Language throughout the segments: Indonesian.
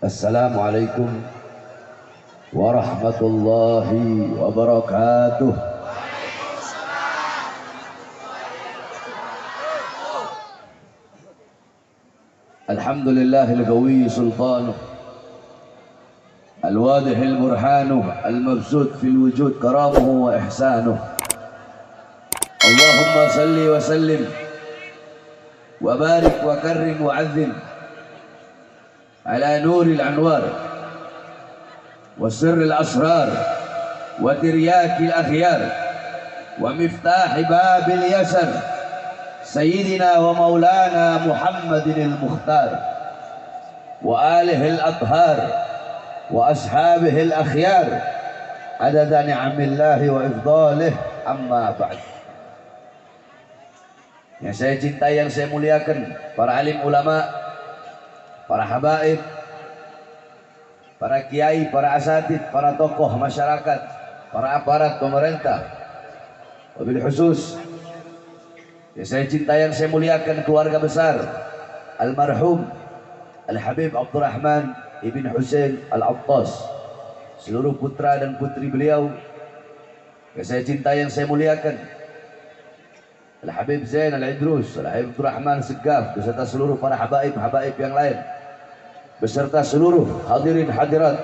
Assalamualaikum warahmatullahi wabarakatuh. Alhamdulillahil qawi sultanuh الواضح البرهان المبسوط في الوجود كرامه وإحسانه. اللهم صل وسلم وبارك وكرم وعظم على نور الأنوار وسر الأسرار وترياك الأخيار ومفتاح باب اليسر سيدنا ومولانا محمد المختار وآله الأطهار وأصحابه الأخيار عدد نعم الله وإفضاله. أما بعد. Yang saya cintai, yang saya muliakan, para alim ulama, para habaib, para kiai, para asatid, para tokoh masyarakat, para aparat pemerintah, wabil khusus yang saya cintai, yang saya muliakan, keluarga besar almarhum Al-Habib Abdurrahman Ibn Husain Al-Attas, seluruh putra dan putri beliau yang saya cintai, yang saya muliakan, Al-Habib Zain Al-Idrus, Al-Habib Abdurrahman Segaf, beserta seluruh para habaib yang lain, beserta seluruh hadirin hadirat,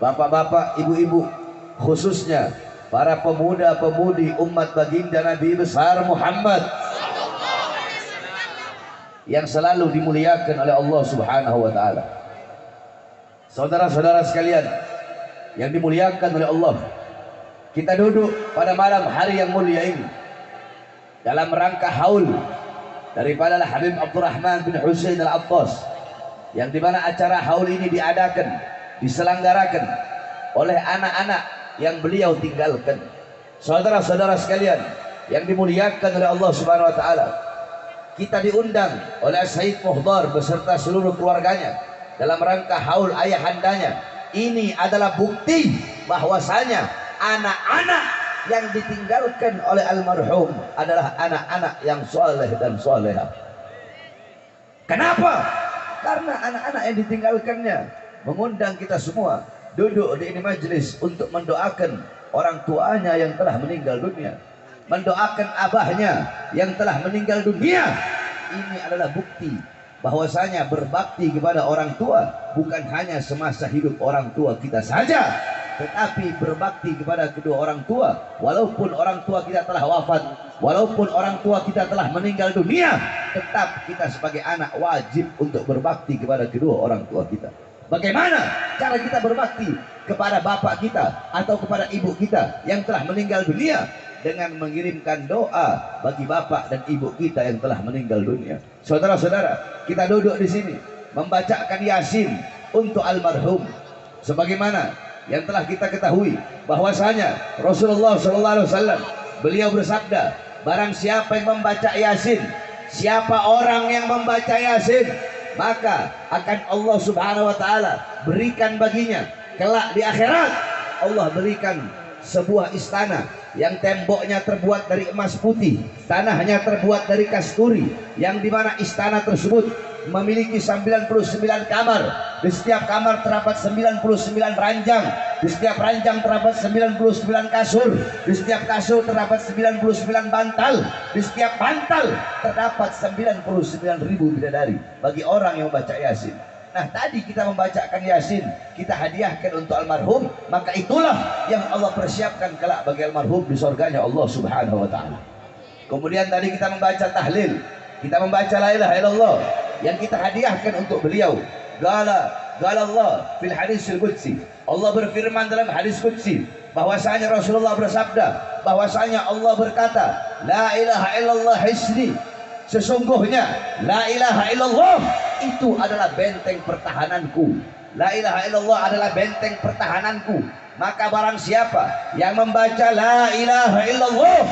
bapak-bapak, ibu-ibu, khususnya para pemuda-pemudi umat baginda Nabi besar Muhammad yang selalu dimuliakan oleh Allah Subhanahu wa taala. Saudara-saudara sekalian yang dimuliakan oleh Allah, kita duduk pada malam hari yang mulia ini dalam rangka haul daripada Habib Abdurrahman bin Husain Al-Attas, yang dimana acara haul ini diadakan, diselenggarakan oleh anak-anak yang beliau tinggalkan. Saudara-saudara sekalian yang dimuliakan oleh Allah Subhanahu wa taala, kita diundang oleh Said Muhdar beserta seluruh keluarganya dalam rangka haul ayahandanya. Ini adalah bukti bahwasanya anak-anak yang ditinggalkan oleh almarhum adalah anak-anak yang soleh dan soleha. Kenapa? Karena anak-anak yang ditinggalkannya mengundang kita semua duduk di ini majelis untuk mendoakan orang tuanya yang telah meninggal dunia, mendoakan abahnya yang telah meninggal dunia. Ini adalah bukti bahwasanya berbakti kepada orang tua bukan hanya semasa hidup orang tua kita saja, tetapi berbakti kepada kedua orang tua walaupun orang tua kita telah wafat, walaupun orang tua kita telah meninggal dunia, tetap kita sebagai anak wajib untuk berbakti kepada kedua orang tua kita. Bagaimana cara kita berbakti kepada bapak kita atau kepada ibu kita yang telah meninggal dunia? Dengan mengirimkan doa bagi bapak dan ibu kita yang telah meninggal dunia. Saudara-saudara, kita duduk di sini membacakan Yasin untuk almarhum, sebagaimana yang telah kita ketahui bahwasanya Rasulullah SAW beliau bersabda, barang siapa yang membaca Yasin, siapa orang yang membaca Yasin, maka akan Allah Subhanahu wa taala berikan baginya kelak di akhirat, Allah berikan sebuah istana yang temboknya terbuat dari emas putih, tanahnya terbuat dari kasturi, yang dimana istana tersebut memiliki 99 kamar. Di setiap kamar terdapat 99 ranjang, di setiap ranjang terdapat 99 kasur, di setiap kasur terdapat 99 bantal, di setiap bantal terdapat 99.000 bidadari bagi orang yang membaca Yasin. Nah, tadi kita membacakan Yasin, kita hadiahkan untuk almarhum, maka itulah yang Allah persiapkan kelak bagi almarhum di surganya Allah Subhanahu wa taala. Kemudian tadi kita membaca tahlil, kita membaca la ilaha illallah yang kita hadiahkan untuk beliau. Qala Allah fil hadisil qudsi, Allah berfirman dalam hadis qudsi bahwasanya Rasulullah bersabda bahwasanya Allah berkata, la ilaha illallah hisni, sesungguhnya la ilaha illallah itu adalah benteng pertahananku. La ilaha illallah adalah benteng pertahananku. Maka barang siapa yang membaca la ilaha illallah,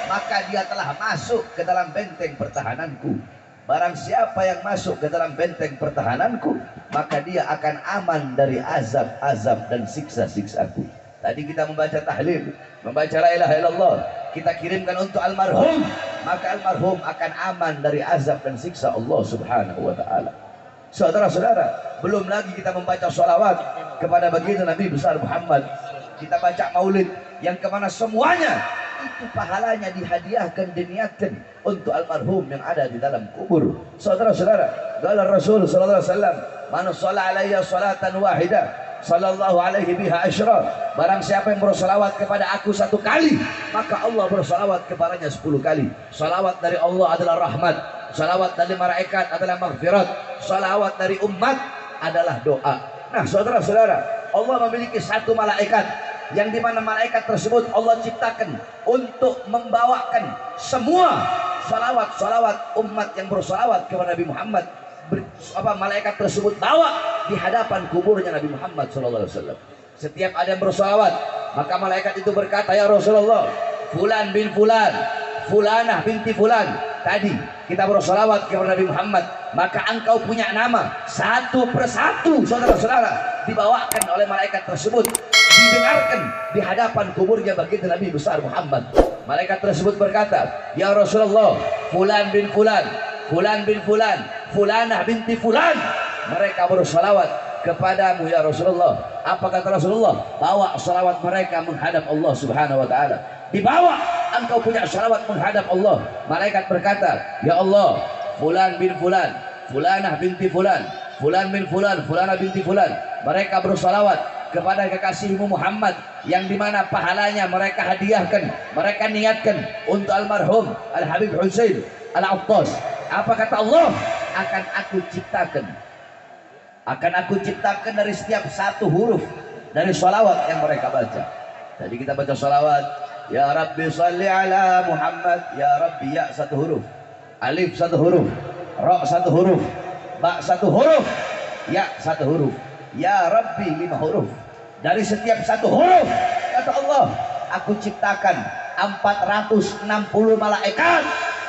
maka dia telah masuk ke dalam benteng pertahananku. Barang siapa yang masuk ke dalam benteng pertahananku, maka dia akan aman dari azab-azab dan siksa-siksaku. Tadi kita membaca tahlil, membaca la ilaha illallah, kita kirimkan untuk almarhum, maka almarhum akan aman dari azab dan siksa Allah Subhanahu wa taala. Saudara-saudara, belum lagi kita membaca sholawat kepada baginda Nabi besar Muhammad. Kita baca maulid yang kemana semuanya itu pahalanya dihadiahkan, diniatkan untuk almarhum yang ada di dalam kubur. Saudara-saudara, qala Rasul sallallahu alaihi wasallam, "Man shalla alayya salatan wahidah, sallallahu alaihi biha asyra." Barang siapa yang bersolawat kepada aku satu kali, maka Allah bersolawat kepadanya 10 kali. Salawat dari Allah adalah rahmat, salawat dari malaikat adalah maghfirat, salawat dari umat adalah doa. Nah, saudara-saudara, Allah memiliki satu malaikat yang dimana malaikat tersebut Allah ciptakan untuk membawakan semua salawat umat yang bersalawat kepada Nabi Muhammad. Malaikat tersebut bawa di hadapan kuburnya Nabi Muhammad SAW. Setiap ada yang bersalawat, maka malaikat itu berkata, "Ya Rasulullah, fulan bin fulan, fulanah binti fulan, tadi kita bersalawat kepada Nabi Muhammad, maka engkau punya nama satu persatu." Saudara-saudara, dibawakan oleh malaikat tersebut, didengarkan di hadapan kuburnya baginda Nabi besar Muhammad. Malaikat tersebut berkata, "Ya Rasulullah, fulan bin fulan, fulan bin fulan, fulanah binti fulan, mereka bersalawat kepadamu ya Rasulullah." Apa kata Rasulullah? Bawa salawat mereka menghadap Allah Subhanahu wa taala. Dibawa, engkau punya salawat menghadap Allah. Malaikat berkata, "Ya Allah, fulan bin fulan, fulanah binti fulan, fulan bin fulan, fulanah binti fulan, mereka bersalawat kepada kekasihmu Muhammad, yang dimana pahalanya mereka hadiahkan, mereka niatkan untuk almarhum Al-Habib Husain Al-Attas." Apa kata Allah? Akan aku ciptakan dari setiap satu huruf dari sholawat yang mereka baca. Jadi kita baca sholawat, ya Rabbi salli ala Muhammad, ya Rabbi, ya satu huruf, alif satu huruf, ra satu huruf, ba satu huruf, ya satu huruf, ya Rabbi 5 huruf. Dari setiap satu huruf, kata Allah, aku ciptakan 460 malaikat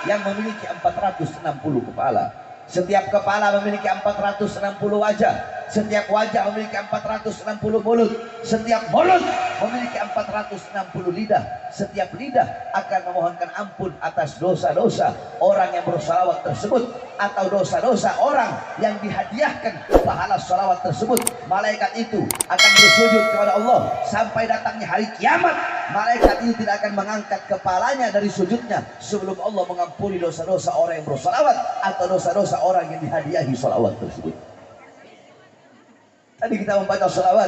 yang memiliki 460 kepala. Setiap kepala memiliki 460 wajah. Setiap wajah memiliki 460 mulut. Setiap mulut memiliki 460 lidah. Setiap lidah akan memohonkan ampun atas dosa-dosa orang yang bersalawat tersebut, atau dosa-dosa orang yang dihadiahkan pahala salawat tersebut. Malaikat itu akan bersujud kepada Allah sampai datangnya hari kiamat. Malaikat itu tidak akan mengangkat kepalanya dari sujudnya sebelum Allah mengampuni dosa-dosa orang yang bersalawat atau dosa-dosa orang yang dihadiahi salawat tersebut. Tadi kita membaca salawat,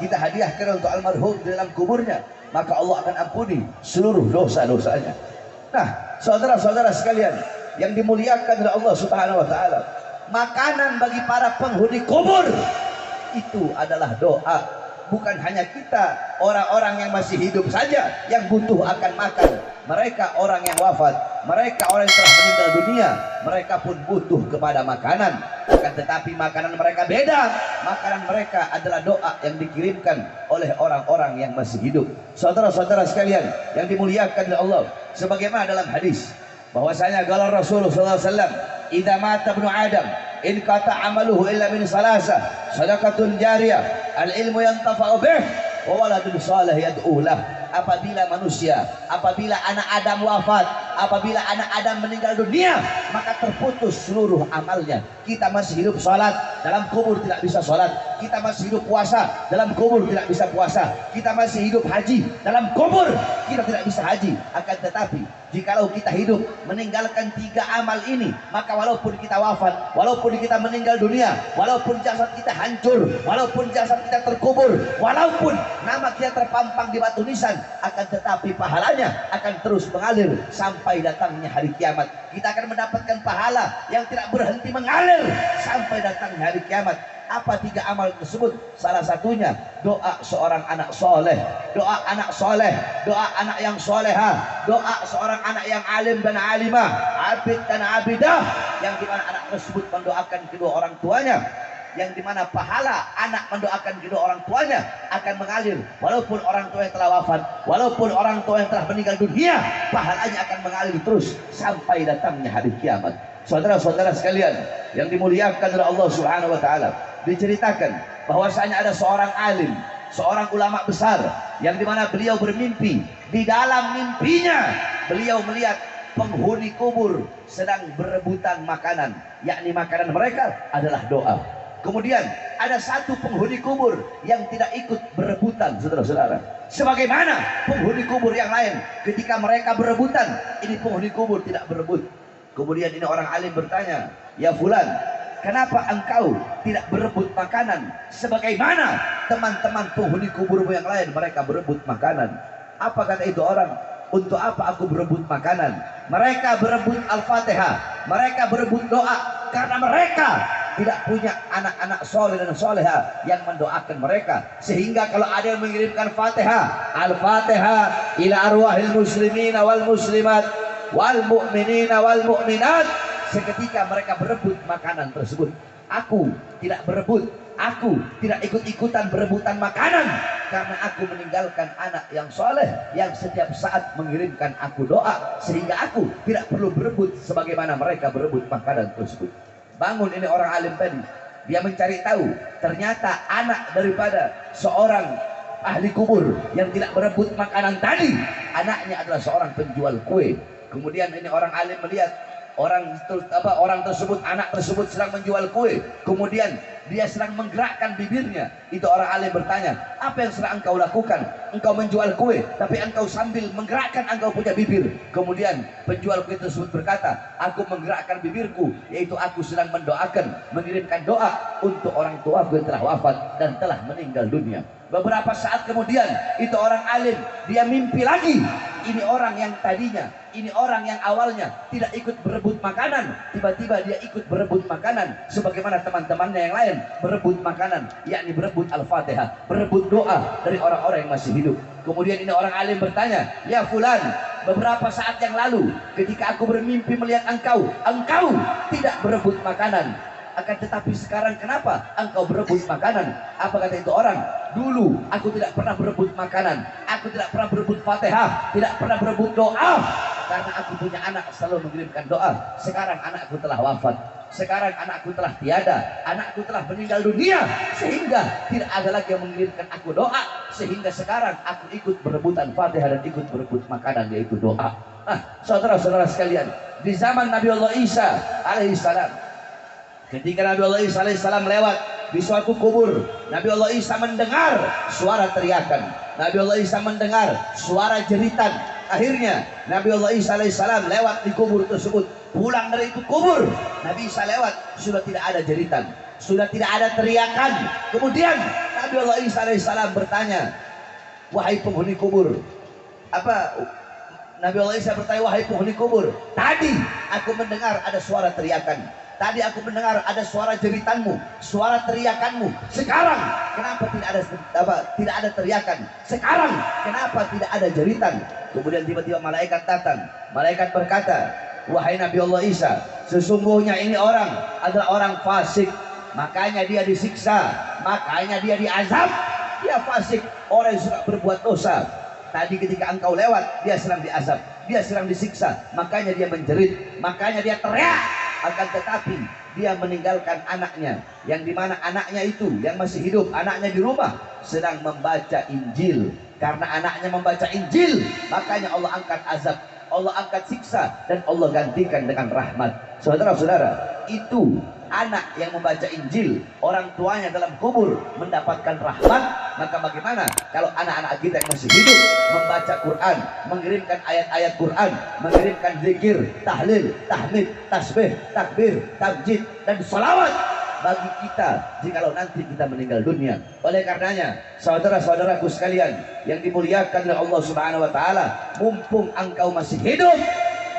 kita hadiahkan untuk almarhum di dalam kuburnya, maka Allah akan ampuni seluruh dosa-dosanya. Nah, saudara-saudara sekalian yang dimuliakan oleh Allah Subhanahu wa taala, makanan bagi para penghuni kubur itu adalah doa. Bukan hanya kita, orang-orang yang masih hidup saja yang butuh akan makan. Mereka orang yang wafat, mereka orang yang telah meninggal dunia, mereka pun butuh kepada makanan. Akan tetapi makanan mereka beda. Makanan mereka adalah doa yang dikirimkan oleh orang-orang yang masih hidup. Saudara-saudara sekalian yang dimuliakan oleh Allah, sebagaimana dalam hadis bahwasanya qala Rasulullah sallallahu alaihi wasallam, "Idza mata ibnu Adam in qata amaluhu illa min salasa, sadaqatun jariyah, al-ilmu yantafa'u bih, wa waladun salih yad'u lah." Apabila manusia, apabila anak Adam wafat, apabila anak Adam meninggal dunia, maka terputus seluruh amalnya. Kita masih hidup salat, dalam kubur tidak bisa salat. Kita masih hidup puasa, dalam kubur tidak bisa puasa. Kita masih hidup haji, dalam kubur kita tidak bisa haji. Akan tetapi jikalau kita hidup meninggalkan 3 amal ini, maka walaupun kita wafat, walaupun kita meninggal dunia, walaupun jasad kita hancur, walaupun jasad kita terkubur, walaupun nama kita terpampang di batu nisan, akan tetapi pahalanya akan terus mengalir sampai datangnya hari kiamat. Kita akan mendapatkan pahala yang tidak berhenti mengalir sampai datangnya hari kiamat. Apa 3 amal tersebut? Salah satunya doa seorang anak soleh, doa anak soleh, doa anak yang soleha, doa seorang anak yang alim dan alimah, abid dan abidah, yang dimana anak tersebut mendoakan kedua orang tuanya, yang dimana pahala anak mendoakan kedua orang tuanya akan mengalir walaupun orang tua yang telah wafat, walaupun orang tua yang telah meninggal dunia, pahalanya akan mengalir terus sampai datangnya hari kiamat. Saudara-saudara sekalian yang dimuliakan oleh Allah Subhanahu wa taala, diceritakan bahwasanya ada seorang alim, seorang ulama besar, yang dimana beliau bermimpi. Di dalam mimpinya beliau melihat penghuni kubur sedang berebutan makanan, yakni makanan mereka adalah doa. Kemudian ada satu penghuni kubur yang tidak ikut berebutan, saudara-saudara. Sebagaimana penghuni kubur yang lain, ketika mereka berebutan, ini penghuni kubur tidak berebut. Kemudian ini orang alim bertanya, ya fulan, kenapa engkau tidak berebut makanan sebagaimana teman-teman penghuni kuburmu yang lain mereka berebut makanan? Apa kata itu orang? Untuk apa aku berebut makanan? Mereka berebut Al-Fatihah, mereka berebut doa, karena mereka tidak punya anak-anak soleh dan soleha yang mendoakan mereka. Sehingga kalau ada yang mengirimkan Fatihah, Al-Fatihah ila arwahil muslimina wal muslimat wal mu'minina wal mu'minat, seketika mereka berebut makanan tersebut. Aku tidak berebut, aku tidak ikut-ikutan berebutan makanan, karena aku meninggalkan anak yang soleh yang setiap saat mengirimkan aku doa, sehingga aku tidak perlu berebut sebagaimana mereka berebut makanan tersebut. Bangun ini orang alim tadi, dia mencari tahu, ternyata anak daripada seorang ahli kubur yang tidak berebut makanan tadi, anaknya adalah seorang penjual kue. Kemudian ini orang alim melihat orang tersebut, anak tersebut sedang menjual kue, kemudian dia sedang menggerakkan bibirnya. Itu orang alim bertanya, apa yang sedang engkau lakukan? Engkau menjual kue, tapi engkau sambil menggerakkan engkau punya bibir. Kemudian penjual kue tersebut berkata, aku menggerakkan bibirku, yaitu aku sedang mendoakan, mengirimkan doa untuk orang tuaku yang telah wafat dan telah meninggal dunia. Beberapa saat kemudian itu orang alim, dia mimpi lagi. Ini orang yang tadinya, ini orang yang awalnya tidak ikut berebut makanan, tiba-tiba dia ikut berebut makanan sebagaimana teman-temannya yang lain berebut makanan, yakni berebut Al-Fatihah, berebut doa dari orang-orang yang masih hidup. Kemudian ini orang alim bertanya, ya fulan, beberapa saat yang lalu ketika aku bermimpi melihat engkau tidak berebut makanan, akan tetapi sekarang kenapa engkau berebut makanan? Apa kata itu orang? Dulu aku tidak pernah berebut makanan, aku tidak pernah berebut Fatihah, tidak pernah berebut doa, karena aku punya anak selalu mengirimkan doa. Sekarang anakku telah wafat, sekarang anakku telah tiada, anakku telah meninggal dunia, sehingga tidak ada lagi yang mengirimkan aku doa, sehingga sekarang aku ikut berebutan Fatihah dan ikut berebut makanan, yaitu doa. Nah, saudara-saudara sekalian, di zaman Nabi Allah Isa alaihissalam, ketika Nabi Allah Isa alaihissalam lewat di suatu kubur, Nabi Allah Isa mendengar suara teriakan, Nabi Allah Isa mendengar suara jeritan. Akhirnya Nabi Allah Isa alaihissalam lewat di kubur tersebut. Pulang dari itu kubur, Nabi Isa lewat, sudah tidak ada jeritan, sudah tidak ada teriakan. Kemudian Nabi Allah Isa alaihissalam bertanya, wahai penghuni kubur, Nabi Allah Isa bertanya, wahai penghuni kubur, tadi aku mendengar ada suara teriakan, tadi aku mendengar ada suara jeritanmu, suara teriakanmu. Sekarang kenapa tidak ada teriakan? Sekarang kenapa tidak ada jeritan? Kemudian tiba-tiba malaikat datang. Malaikat berkata, wahai Nabi Allah Isa, sesungguhnya ini orang adalah orang fasik, makanya dia disiksa, makanya dia diazab. Dia fasik, orang yang suka berbuat dosa. Tadi ketika engkau lewat, dia sedang diazab, dia sedang disiksa, makanya dia menjerit, makanya dia teriak. Akan tetapi dia meninggalkan anaknya, yang dimana anaknya itu yang masih hidup, anaknya di rumah sedang membaca Injil. Karena anaknya membaca Injil, makanya Allah angkat azab, Allah angkat siksa, dan Allah gantikan dengan rahmat. Saudara-saudara, itu anak yang membaca Injil, orang tuanya dalam kubur mendapatkan rahmat. Maka bagaimana kalau anak-anak kita yang masih hidup membaca Quran, mengirimkan ayat-ayat Quran, mengirimkan zikir, tahlil, tahmid, tasbih, takbir, tabjid, dan salawat bagi kita jikalau nanti kita meninggal dunia. Oleh karenanya, saudara-saudaraku sekalian yang dimuliakan oleh Allah Subhanahu wa taala, mumpung engkau masih hidup,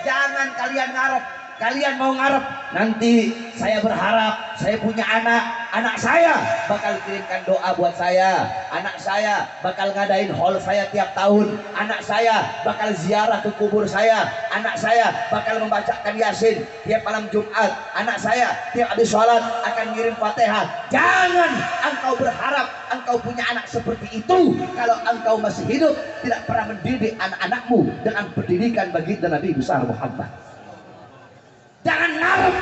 jangan kalian ngarep. Kalian mau ngarep, nanti saya berharap saya punya anak saya bakal kirimkan doa buat saya, anak saya bakal ngadain haul saya tiap tahun, anak saya bakal ziarah ke kubur saya, anak saya bakal membacakan Yasin tiap malam Jumat, anak saya tiap habis sholat akan ngirim Fatihah. Jangan engkau berharap engkau punya anak seperti itu kalau engkau masih hidup, tidak pernah mendidik anak-anakmu dengan pendidikan baginda Nabi besar Muhammad. Jangan ngarep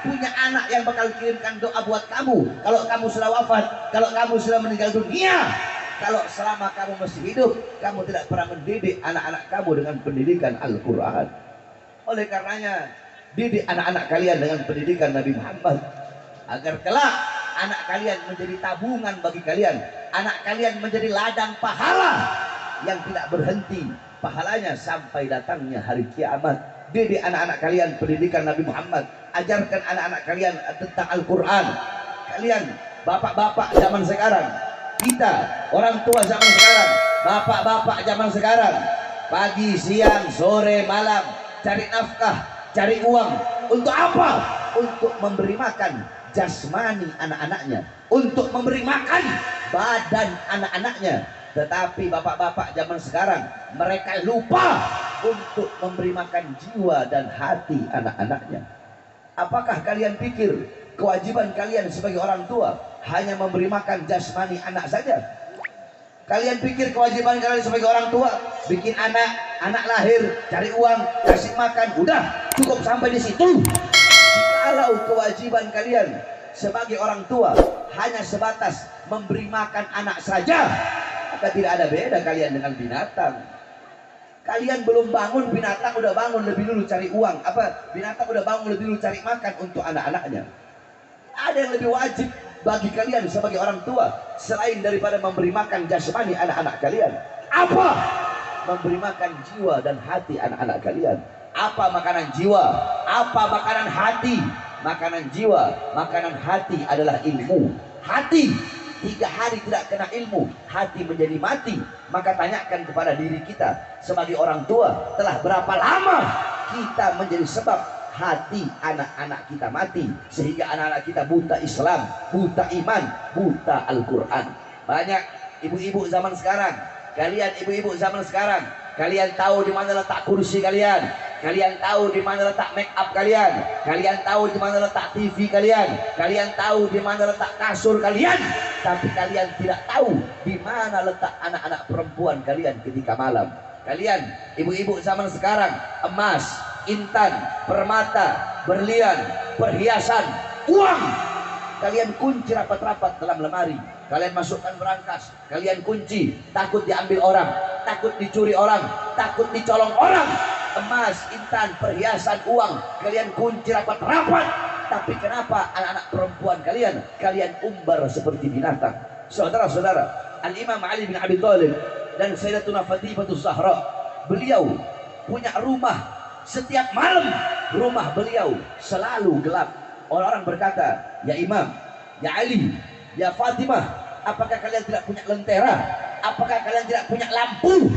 punya anak yang bakal kirimkan doa buat kamu kalau kamu sudah wafat, kalau kamu sudah meninggal dunia. Kalau selama kamu masih hidup, kamu tidak pernah mendidik anak-anak kamu dengan pendidikan Al-Quran. Oleh karenanya, didik anak-anak kalian dengan pendidikan Nabi Muhammad, agar kelak anak kalian menjadi tabungan bagi kalian, anak kalian menjadi ladang pahala yang tidak berhenti pahalanya sampai datangnya hari kiamat. Didik anak-anak kalian pendidikan Nabi Muhammad, ajarkan anak-anak kalian tentang Al-Quran. Kalian bapak-bapak zaman sekarang, kita orang tua zaman sekarang, bapak-bapak zaman sekarang, pagi, siang, sore, malam cari nafkah, cari uang. Untuk apa? Untuk memberi makan jasmani anak-anaknya, untuk memberi makan badan anak-anaknya. Tetapi bapak-bapak zaman sekarang, mereka lupa untuk memberi makan jiwa dan hati anak-anaknya. Apakah kalian pikir kewajiban kalian sebagai orang tua hanya memberi makan jasmani anak saja? Kalian pikir kewajiban kalian sebagai orang tua bikin anak, anak lahir, cari uang, kasih makan, udah cukup sampai di situ? Kalau kewajiban kalian sebagai orang tua hanya sebatas memberi makan anak saja, maka tidak ada beda kalian dengan binatang. Kalian belum bangun, binatang udah bangun lebih dulu cari uang. Binatang udah bangun lebih dulu cari makan untuk anak-anaknya. Ada yang lebih wajib bagi kalian sebagai orang tua selain daripada memberi makan jasmani anak-anak kalian? Apa? Memberi makan jiwa dan hati anak-anak kalian. Apa makanan jiwa? Apa makanan hati? Makanan jiwa, makanan hati adalah ilmu. Hati 3 hari tidak kena ilmu, hati menjadi mati. Maka tanyakan kepada diri kita sebagai orang tua, telah berapa lama kita menjadi sebab hati anak-anak kita mati, sehingga anak-anak kita buta Islam, buta iman, buta Al-Quran. Banyak ibu-ibu zaman sekarang, kalian ibu-ibu zaman sekarang, kalian tahu di mana letak kursi kalian, kalian tahu di mana letak make up kalian, kalian tahu di mana letak TV kalian, kalian tahu di mana letak kasur kalian, tapi kalian tidak tahu di mana letak anak-anak perempuan kalian ketika malam. Kalian ibu-ibu zaman sekarang, emas, intan, permata, berlian, perhiasan, uang, kalian kunci rapat-rapat dalam lemari, kalian masukkan berangkas, kalian kunci, takut diambil orang, takut dicuri orang, takut dicolong orang. Emas, intan, perhiasan, uang, kalian kunci rapat-rapat. Tapi kenapa anak-anak perempuan kalian umbar seperti binatang? Saudara-saudara, Al-Imam Ali bin Abi Thalib dan Sayyidatuna Fatimatus Zahra, beliau punya rumah, setiap malam rumah beliau selalu gelap. Orang-orang berkata, ya Imam, ya Ali, ya Fatimah, apakah kalian tidak punya lentera? Apakah kalian tidak punya lampu?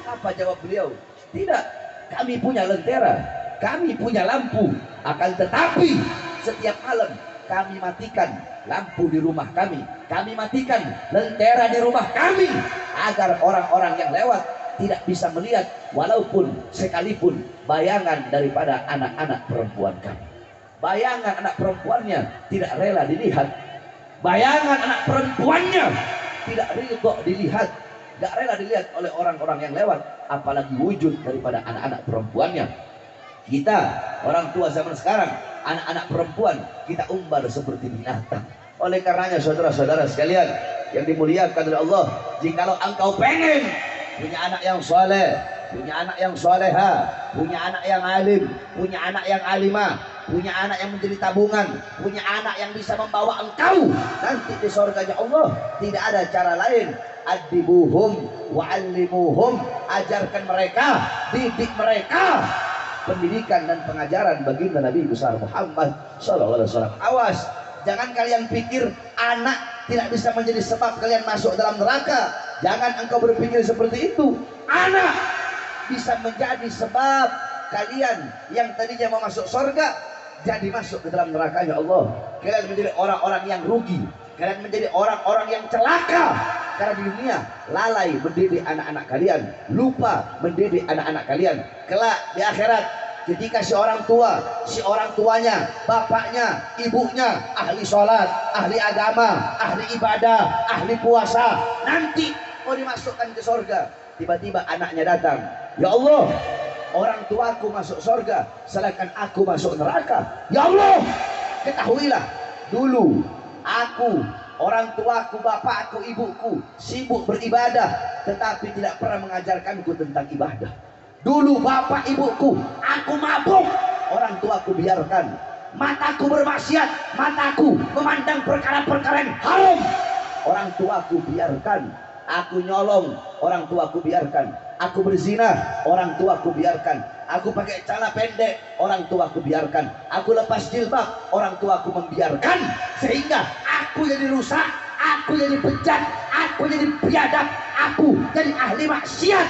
Apa jawab beliau? Tidak, kami punya lentera, kami punya lampu. Akan tetapi setiap malam kami matikan lampu di rumah kami matikan lentera di rumah kami, agar orang-orang yang lewat tidak bisa melihat walaupun sekalipun bayangan daripada anak-anak perempuan kami. Bayangan anak perempuannya tidak rela dilihat, bayangan anak perempuannya tidak ridho dilihat, gak rela dilihat oleh orang-orang yang lewat, apalagi wujud daripada anak-anak perempuannya. Kita orang tua zaman sekarang, anak-anak perempuan kita umbar seperti binatang. Oleh karenanya saudara-saudara sekalian yang dimuliakan oleh Allah, jikalau engkau pengen punya anak yang soleh, punya anak yang soleha, punya anak yang alim, punya anak yang alimah, punya anak yang menjadi tabungan, punya anak yang bisa membawa engkau nanti di surganya Allah, tidak ada cara lain. Adibuhum wa'allimuhum, ajarkan mereka, didik mereka. Pendidikan dan pengajaran baginda Nabi besar Muhammad SAW. Awas, jangan kalian pikir anak tidak bisa menjadi sebab kalian masuk dalam neraka. Jangan engkau berpikir seperti itu. Anak bisa menjadi sebab kalian yang tadinya mau masuk surga jadi masuk ke dalam nerakanya Allah. Kalian menjadi orang-orang yang rugi, kalian menjadi orang-orang yang celaka, karena di dunia lalai mendidik anak-anak kalian, lupa mendidik anak-anak kalian. Kelak di akhirat, ketika si orang tuanya, bapaknya, ibunya ahli sholat, ahli agama, ahli ibadah, ahli puasa, nanti mau dimasukkan ke surga, tiba-tiba anaknya datang, ya Allah, orang tuaku masuk surga, sedangkan aku masuk neraka. Ya Allah, ketahuilah dulu aku, orang tuaku, bapakku, ibuku sibuk beribadah, tetapi tidak pernah mengajarkanku tentang ibadah. Dulu bapak ibuku aku mabuk, orang tuaku biarkan. Mataku bermaksiat, mataku memandang perkara-perkara yang haram, orang tuaku biarkan. Aku nyolong, orang tuaku biarkan. Aku berzina, orang tuaku biarkan. Aku pakai celana pendek, orang tuaku biarkan. Aku lepas jilbab, orang tuaku membiarkan. Sehingga aku jadi rusak, aku jadi bejat, aku jadi biadab, aku jadi ahli maksiat.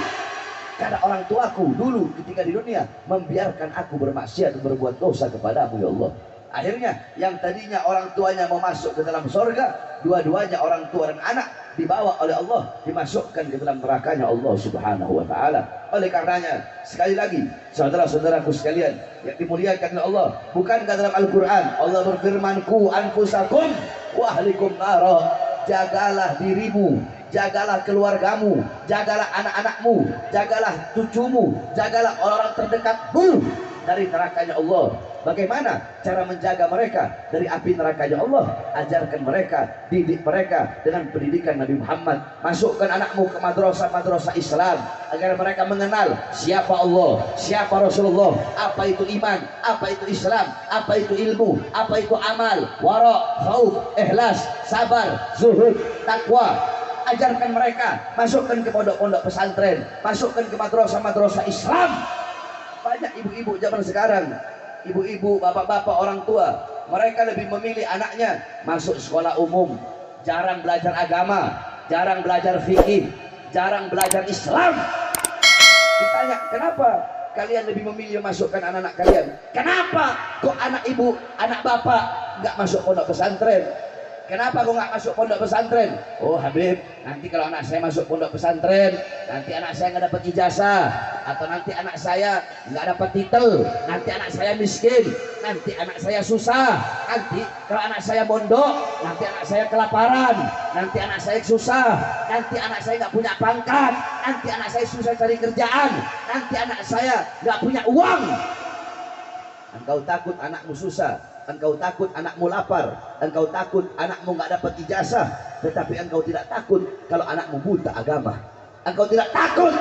Karena orang tuaku dulu ketika di dunia membiarkan aku bermaksiat dan berbuat dosa kepadamu ya Allah. Akhirnya yang tadinya orang tuanya mau masuk ke dalam surga, dua-duanya orang tua dan anak dibawa oleh Allah, dimasukkan ke dalam nerakanya Allah Subhanahu wa taala. Oleh karenanya, sekali lagi saudara-saudaraku sekalian yang dimuliakan oleh Allah, bukankah dalam Al-Qur'an Allah berfirman, "Qu anfusakum wa ahlikum nara." Jagalah dirimu, jagalah keluargamu, jagalah anak-anakmu, jagalah cucumu, jagalah orang-orang terdekatmu dari nerakanya Allah. Bagaimana cara menjaga mereka dari api nerakanya Allah? Ajarkan mereka, didik mereka dengan pendidikan Nabi Muhammad. Masukkan anakmu ke madrasah-madrasah Islam agar mereka mengenal siapa Allah, siapa Rasulullah, apa itu iman, apa itu Islam, apa itu ilmu, apa itu amal, wara, khauf, ikhlas, sabar, zuhud, takwa. Ajarkan mereka, masukkan ke pondok-pondok pesantren, masukkan ke madrasah-madrasah Islam. Banyak ibu-ibu zaman sekarang, ibu-ibu, bapak-bapak, orang tua, mereka lebih memilih anaknya masuk sekolah umum, jarang belajar agama, jarang belajar fikih, jarang belajar Islam. Ditanya, kenapa kalian lebih memilih masukkan anak-anak kalian? Kenapa kok anak ibu, anak bapak nggak masuk pondok pesantren? Kenapa kok nggak masuk pondok pesantren? Oh Habib, nanti kalau anak saya masuk pondok pesantren, nanti anak saya nggak dapat ijazah, atau nanti anak saya nggak dapat titel, nanti anak saya miskin, nanti anak saya susah, nanti kalau anak saya mondok, nanti anak saya kelaparan, nanti anak saya susah, nanti anak saya nggak punya pangkat, nanti anak saya susah cari kerjaan, nanti anak saya nggak punya uang. Engkau takut anakmu susah, engkau takut anakmu lapar, engkau takut anakmu nggak dapat ijazah, tetapi engkau tidak takut kalau anakmu buta agama. Engkau tidak takut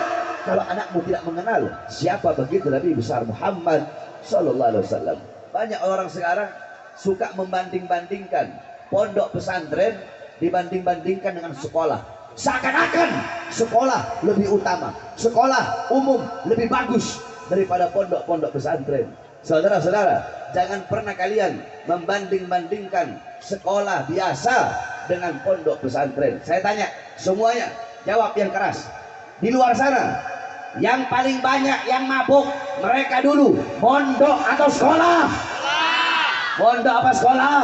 kalau anakmu tidak mengenal siapa begitu Nabi besar Muhammad Sallallahu Alaihi Wasallam. Banyak orang sekarang suka membanding-bandingkan pondok pesantren dibanding-bandingkan dengan sekolah. Seakan-akan sekolah lebih utama, sekolah umum lebih bagus daripada pondok-pondok pesantren. Saudara-saudara, jangan pernah kalian membanding-bandingkan sekolah biasa dengan pondok pesantren. Saya tanya semuanya, jawab yang keras. Di luar sana, yang paling banyak yang mabuk mereka dulu pondok atau sekolah? Pondok apa sekolah?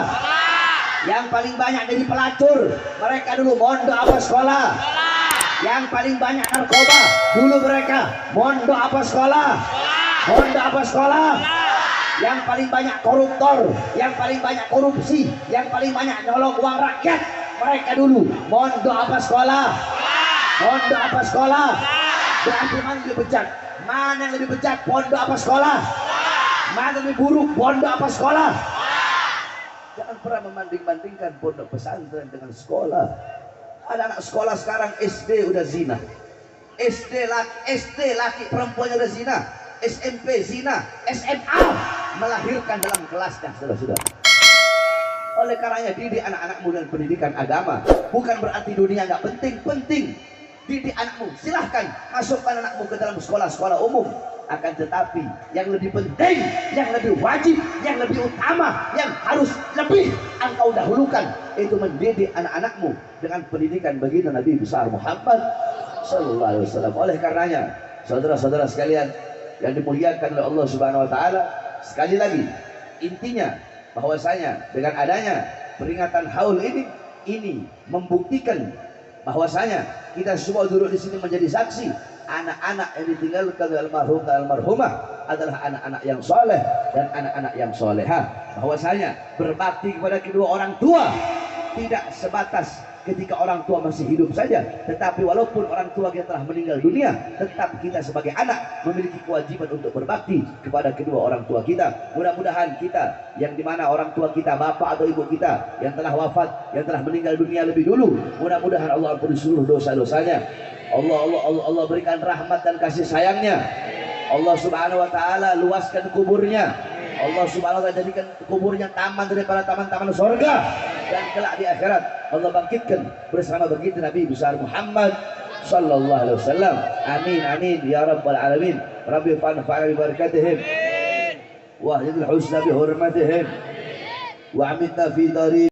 Yang paling banyak jadi pelacur mereka dulu pondok apa sekolah? Yang paling banyak narkoba dulu mereka pondok apa sekolah? Pondok apa sekolah? Yang paling banyak koruptor, yang paling banyak korupsi, yang paling banyak nyolong uang rakyat mereka dulu pondok apa sekolah? Pondok apa sekolah? Berarti mana yang lebih bejat? Mana yang lebih bejat? Pondok apa sekolah? Mana yang lebih buruk? Pondok apa sekolah? Jangan pernah membanding-bandingkan pondok pesantren dengan sekolah. Ada anak sekolah sekarang SD udah zina, SD laki perempuannya udah zina, SMP zina, SMA melahirkan dalam kelasnya, saudara-saudara. Oleh karenanya didik anak-anakmu dengan pendidikan agama. Bukan berarti dunia nggak penting, penting. Didik anakmu, silahkan masukkan anakmu ke dalam sekolah-sekolah umum. Akan tetapi yang lebih penting, yang lebih wajib, yang lebih utama, yang harus lebih engkau dahulukan, itu mendidik anak-anakmu dengan pendidikan baginda Nabi besar Muhammad Sallallahu Alaihi Wasallam. Oleh karenanya, saudara-saudara sekalian yang dimuliakan oleh Allah Subhanahu Wa Taala, sekali lagi intinya bahwasanya dengan adanya peringatan haul ini membuktikan bahwasanya kita semua duduk di sini menjadi saksi, anak-anak yang ditinggalkan oleh almarhum dan almarhumah adalah anak-anak yang soleh dan anak-anak yang solehah. Bahwasanya berbakti kepada kedua orang tua tidak sebatas ketika orang tua masih hidup saja, tetapi walaupun orang tua kita telah meninggal dunia, tetap kita sebagai anak memiliki kewajiban untuk berbakti kepada kedua orang tua kita. Mudah-mudahan kita yang dimana orang tua kita, bapak atau ibu kita yang telah wafat, yang telah meninggal dunia lebih dulu, mudah-mudahan Allah ampuni seluruh dosa-dosanya. Allah berikan rahmat dan kasih sayangnya. Allah Subhanahu wa taala luaskan kuburnya. Allah Subhanahu wa taala jadikan kuburnya taman daripada taman-taman surga, dan kelak di akhirat Allah bangkitkan bersama baginda Nabi besar Muhammad sallallahu alaihi wasallam. Amin amin ya rabbal alamin. Rabbi fanfa'na bi barakatihim wa ahdil husna bi hurmatihim wa amitna fi dari